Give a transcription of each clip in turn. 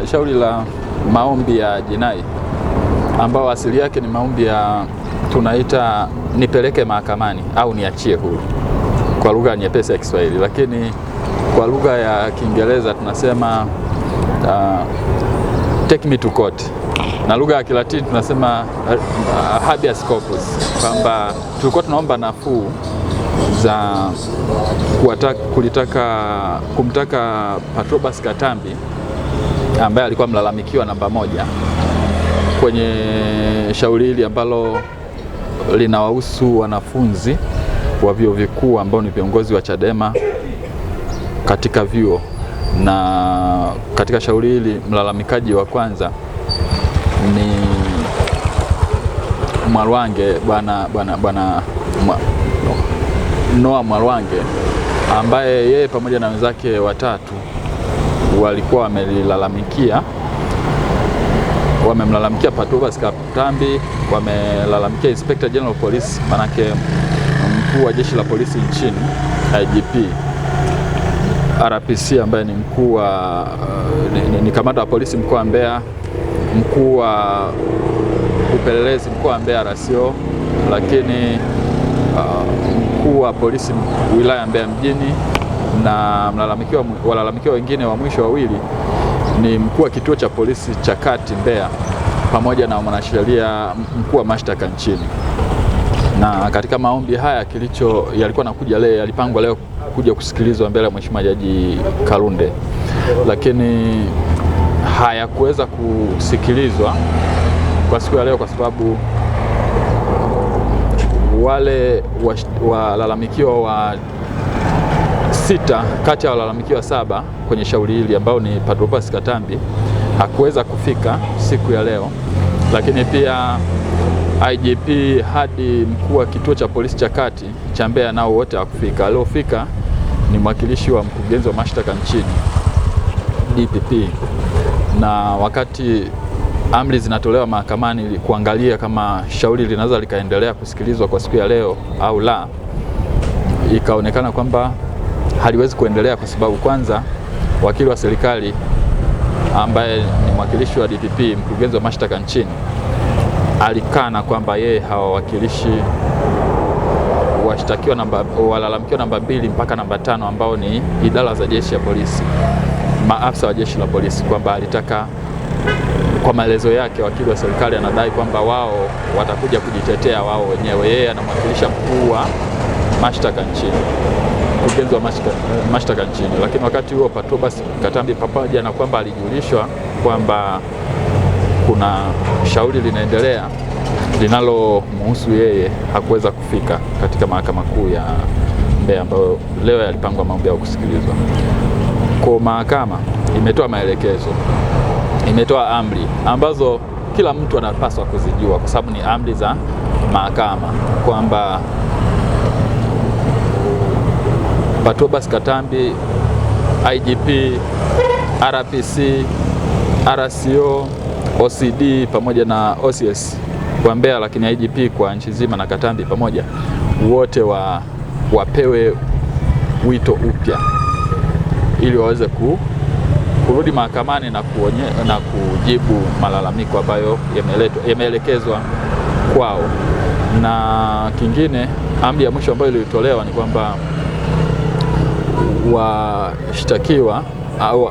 shauri la maombi ya jinai ambao asili yake ni maombi ya tunaita nipeleke mahakamani au niachie huru kwa lugha nyepesi ya Kiswahili, lakini kwa lugha ya Kiingereza tunasema take me to court, na lugha ya Kilatini tunasema habeas corpus, kwamba tulikuwa tunaomba nafuu za kumtaka Patrobas Katambi ambaye alikuwa mlalamikiwa namba 1 kwenye shauri hili ambalo linawahusu wanafunzi wa vyuo vikuu ambao ni viongozi wa Chadema katika vyuo. Na katika shauri hili mlalamikaji wa kwanza ni Mwalwange, bwana Noah Mwalwange, ambaye yeye pamoja na wenzake watatu walikuwa wamemlalamikia Patrobas Katambi, wamelalamikia Inspector General of Police, manake mkuu wa jeshi la polisi nchini, IGP, RPC ambaye ni mkuu wa ni kamanda wa polisi mkoa wa Mbeya, mkuu wa upelelezi mkoa wa Mbeya RCO, lakini mkuu wa polisi wilaya Mbeya mjini, na walalamikiwa wengine wa mwisho wawili ni mkuu wa kituo cha polisi cha Kati Mbeya pamoja na mwanasheria mkuu wa mashtaka nchini. Na katika maombi haya yalikuwa nakuja leo, yalipangwa leo kuja kusikilizwa mbele ya Mheshimiwa Jaji Kalunde, lakini hayakuweza kusikilizwa kwa siku ya leo kwa sababu wale walalamikiwa wa 6 kati ya walalamikiwa 7 kwenye shauri hili ambao ni Patrobas Katambi hakuweza kufika siku ya leo, lakini pia IGP hadi mkuu wa kituo cha polisi cha Kati cha Mbeya nao wote hawakufika. Aliofika ni mwakilishi wa mkurugenzi wa mashtaka nchini DPP, na wakati amri zinatolewa mahakamani kuangalia kama shauri linaweza likaendelea kusikilizwa kwa siku ya leo au la, ikaonekana kwamba haliwezi kuendelea kwa sababu kwanza wakili wa serikali ambaye ni mwakilishi wa DPP, mkurugenzi wa mashtaka nchini, alikana kwamba yeye hawawakilishi washtakiwa walalamikiwa namba 2 mpaka namba 5 ambao ni idara za jeshi ya polisi, maafisa wa jeshi la polisi, kwamba alitaka, kwa maelezo yake wakili wa serikali anadai kwamba wao watakuja kujitetea wao wenyewe. Yeye anamwakilisha mkuu wa mashtaka nchini, mkurugenzi wa mashtaka nchini, lakini wakati huo Patrobas Katambi pamoja na kwamba alijulishwa kwamba kuna shauri linaendelea linalomhusu yeye, hakuweza kufika katika mahakama kuu ya Mbeya ambayo leo yalipangwa maombi ya kusikilizwa. Kwa mahakama imetoa maelekezo, imetoa amri ambazo kila mtu anapaswa kuzijua kwa sababu ni amri za mahakama, kwamba Patrobas Katambi, IGP, RPC, RCO, OCD pamoja na OCS kwa Mbeya, lakini IGP kwa nchi nzima na Katambi pamoja, wote wapewe wito upya ili waweze kurudi mahakamani na kujibu malalamiko ambayo yameelekezwa kwao. Na kingine, amri ya mwisho ambayo ilitolewa ni kwamba washtakiwa au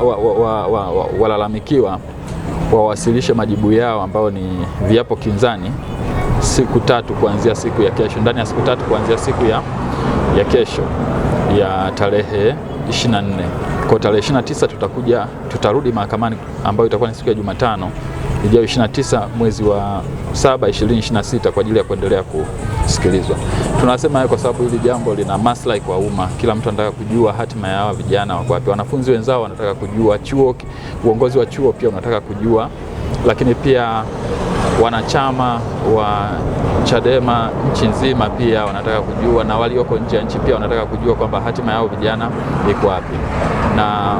walalamikiwa wawasilishe majibu yao ambao ni viapo kinzani siku 3 kuanzia siku ya kesho, ndani ya siku 3 kuanzia siku ya kesho ya tarehe 24. Kwa tarehe 29 tutarudi mahakamani ambayo itakuwa ni siku ya Jumatano ijayo 29 mwezi wa 7 2026 kwa ajili ya kuendelea kusikilizwa. Tunasema hayo kwa sababu hili jambo lina maslahi kwa umma. Kila mtu anataka kujua hatima ya hawa vijana wako wapi. Wanafunzi wenzao wanataka kujua, uongozi wa chuo pia unataka kujua, lakini pia wanachama wa Chadema nchi nzima pia wanataka kujua, na walioko nje ya nchi pia wanataka kujua kwamba hatima yao vijana iko wapi. Na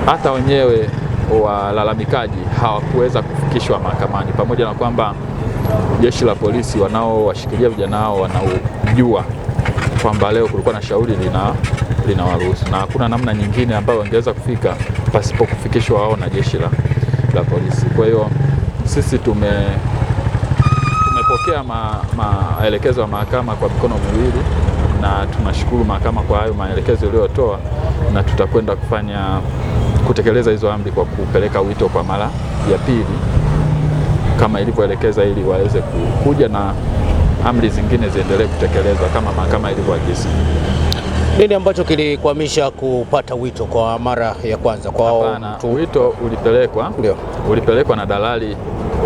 hata wenyewe walalamikaji hawakuweza kufikishwa mahakamani, pamoja na kwamba jeshi la polisi wanaowashikilia vijana hao wanaojua kwamba leo kulikuwa na shauri linawaruhusu, na hakuna namna nyingine ambayo wangeweza kufika pasipo kufikishwa wao na jeshi la la polisi. Kwa hiyo sisi tumepokea maelekezo ya mahakama kwa mikono miwili, na tunashukuru mahakama kwa hayo maelekezo iliyotoa, na tutakwenda kutekeleza hizo amri kwa kupeleka wito kwa mara ya pili kama ilivyoelekeza, ili waweze kuja na amri zingine ziendelee kutekelezwa kama mahakama ilivyoagiza. Nini ambacho kilikwamisha kupata wito kwa mara ya kwanza? Wito ulipelekwa na dalali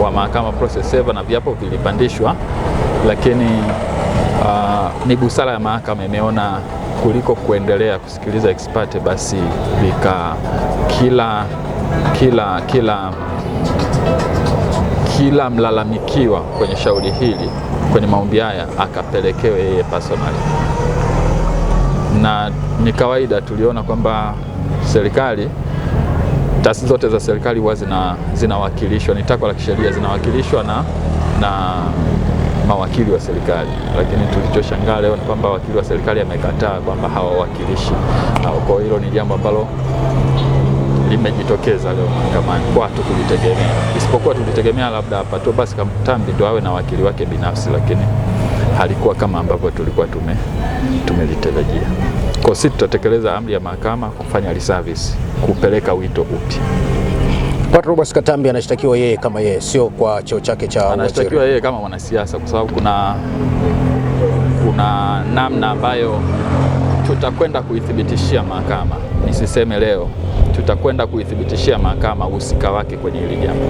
wa mahakama process server na viapo vilipandishwa, lakini ni busara ya mahakama imeona kuliko kuendelea kusikiliza ex parte, basi kila mlalamikiwa kwenye shauri hili, kwenye maombi haya, akapelekewe yeye personally. Na ni kawaida, tuliona kwamba serikali, taasisi zote za serikali huwa zinawakilishwa, ni takwa la kisheria, zinawakilishwa na mawakili wa serikali, lakini tulichoshangaa leo ni kwamba wakili wa serikali amekataa kwamba hawawakilishi. Kwa hilo ni jambo ambalo limejitokeza leo mahakamani, kwa hatukulitegemea, isipokuwa tulitegemea labda hapa tu basi Katambi ndo awe na wakili wake binafsi, lakini halikuwa kama ambavyo tulikuwa tumelitarajia. Kwa sisi tutatekeleza amri ya mahakama kufanya reservice, kupeleka wito upya. Patrobas Katambi anashtakiwa yeye kama yeye, sio kwa cheo chake cha uwaziri. Anashtakiwa yeye kama mwanasiasa, kwa sababu kuna namna ambayo tutakwenda kuithibitishia mahakama, nisiseme leo, tutakwenda kuithibitishia mahakama uhusika wake kwenye hili jambo.